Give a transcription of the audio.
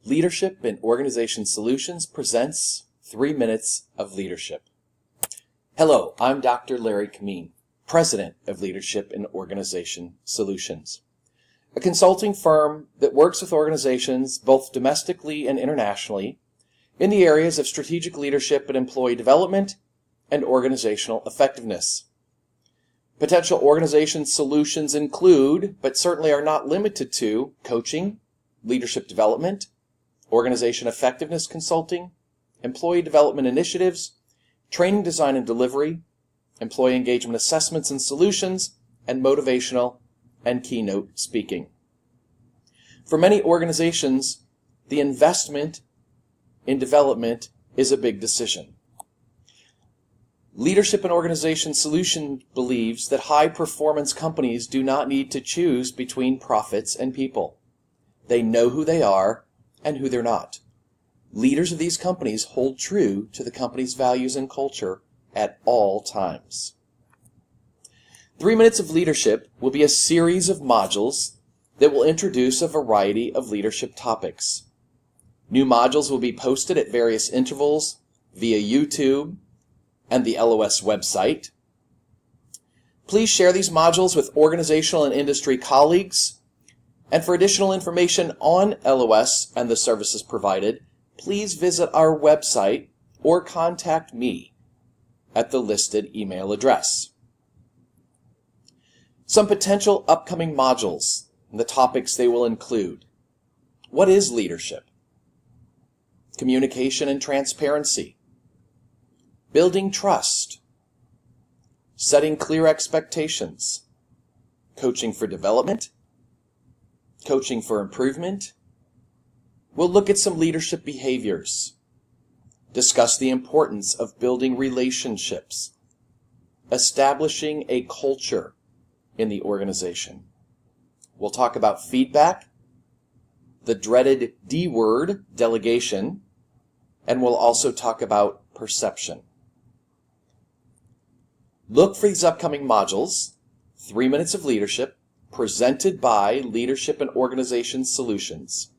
Leadership in Organization Solutions presents 3 Minutes of Leadership. Hello, I'm Dr. Larry Kameen, President of Leadership in Organization Solutions, a consulting firm that works with organizations both domestically and internationally in the areas of strategic leadership and employee development and organizational effectiveness. Potential organization solutions include, but certainly are not limited to, coaching, leadership development, organization effectiveness consulting, employee development initiatives, training design and delivery, employee engagement assessments and solutions, and motivational and keynote speaking. For many organizations, the investment in development is a big decision. Leadership and Organization Solutions believes that high-performance companies do not need to choose between profits and people. They know who they are and who they're not. Leaders of these companies hold true to the company's values and culture at all times. 3 Minutes of Leadership will be a series of modules that will introduce a variety of leadership topics. New modules will be posted at various intervals via YouTube and the LOS website. Please share these modules with organizational and industry colleagues. And for additional information on LOS and the services provided, please visit our website or contact me at the listed email address. Some potential upcoming modules and the topics they will include. What is leadership? Communication and transparency. Building trust. Setting clear expectations. Coaching for development. Coaching for improvement. We'll look at some leadership behaviors, discuss the importance of building relationships, establishing a culture in the organization. We'll talk about feedback, the dreaded D word, delegation, and we'll also talk about perception. Look for these upcoming modules, 3 Minutes of Leadership, presented by Leadership and Organization Solutions,